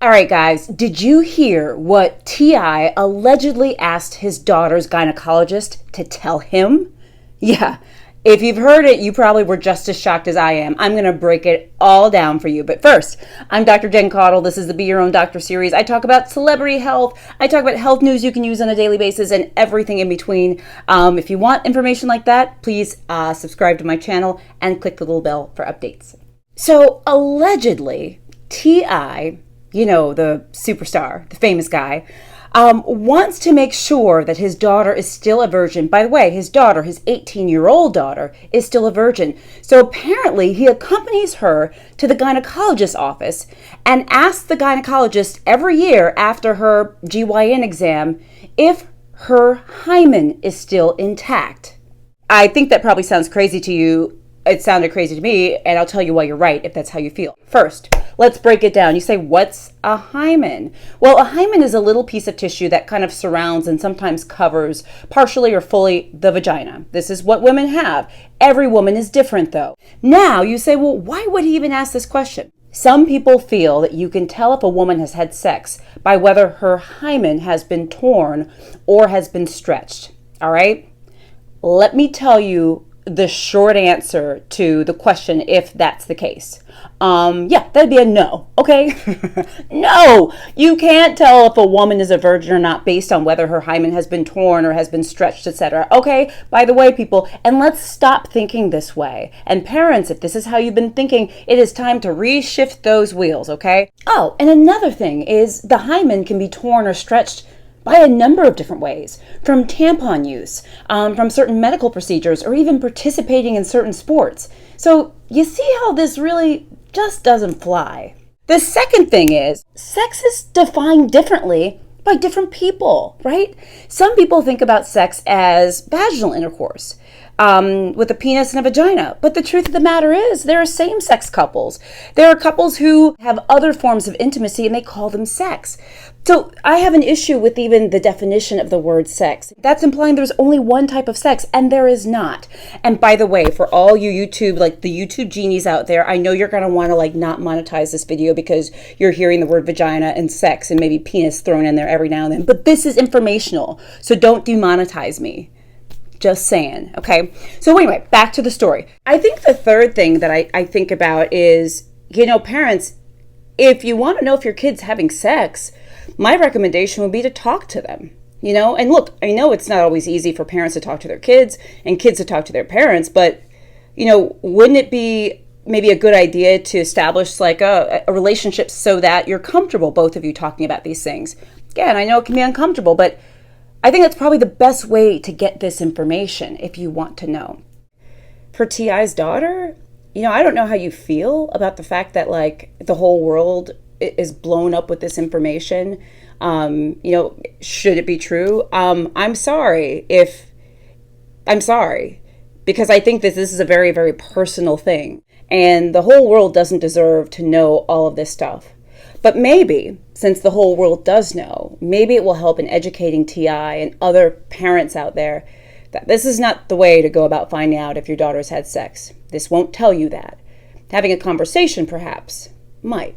All right, guys, did you hear what T.I. allegedly asked his daughter's gynecologist to tell him? Yeah, if you've heard it, you probably were just as shocked as I am. I'm going to break it all down for you. But first, I'm Dr. Jen Caudle. This is the Be Your Own Doctor series. I talk about celebrity health. I talk about health news you can use on a daily basis and everything in between. If you want information like that, please subscribe to my channel and click the little bell for updates. So allegedly, T.I., you know, the superstar, the famous guy, wants to make sure that his daughter is still a virgin. By the way, his daughter, his 18-year-old daughter, is still a virgin. So apparently he accompanies her to the gynecologist's office and asks the gynecologist every year after her GYN exam if her hymen is still intact. I think that probably sounds crazy to you. It sounded crazy to me, and I'll tell you why you're right if that's how you feel. First, let's break it down. You say, what's a hymen? Well, a hymen is a little piece of tissue that kind of surrounds and sometimes covers partially or fully the vagina. This is what women have. Every woman is different, though. Now, you say, well, why would he even ask this question? Some people feel that you can tell if a woman has had sex by whether her hymen has been torn or has been stretched. All right? Let me tell you the short answer to the question if that's the case. Yeah, that'd be a no, okay? No, you can't tell if a woman is a virgin or not based on whether her hymen has been torn or has been stretched, etc. Okay, by the way, people, and let's stop thinking this way. And parents, if this is how you've been thinking, it is time to reshift those wheels, okay? Oh, and another thing is the hymen can be torn or stretched by a number of different ways, from tampon use, from certain medical procedures, or even participating in certain sports. So you see how this really just doesn't fly. The second thing is, sex is defined differently by different people, right? Some people think about sex as vaginal intercourse, with a penis and a vagina. But the truth of the matter is there are same-sex couples. There are couples who have other forms of intimacy and they call them sex. So I have an issue with even the definition of the word sex. That's implying there's only one type of sex, and there is not. And by the way, for all you YouTube, like the YouTube genies out there, I know you're going to want to not monetize this video because you're hearing the word vagina and sex and maybe penis thrown in there every now and then. But this is informational, so don't demonetize me. Just saying, okay? So anyway, back to the story. I think the third thing that I think about is, parents, if you want to know if your kid's having sex, my recommendation would be to talk to them, And look, I know it's not always easy for parents to talk to their kids and kids to talk to their parents, but, wouldn't it be maybe a good idea to establish a relationship so that you're comfortable, both of you, talking about these things? Again, I know it can be uncomfortable, but I think that's probably the best way to get this information if you want to know. For T.I.'s daughter, I don't know how you feel about the fact that the whole world is blown up with this information. Should it be true? I'm sorry because I think that this is a very, very personal thing and the whole world doesn't deserve to know all of this stuff. But maybe, since the whole world does know, maybe it will help in educating T.I. and other parents out there that this is not the way to go about finding out if your daughter's had sex. This won't tell you that. Having a conversation, perhaps, might.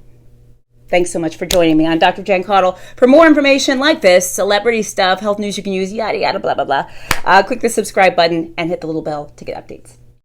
Thanks so much for joining me. I'm Dr. Jen Caudle. For more information like this, celebrity stuff, health news you can use, yada, yada, blah, blah, blah, click the subscribe button and hit the little bell to get updates.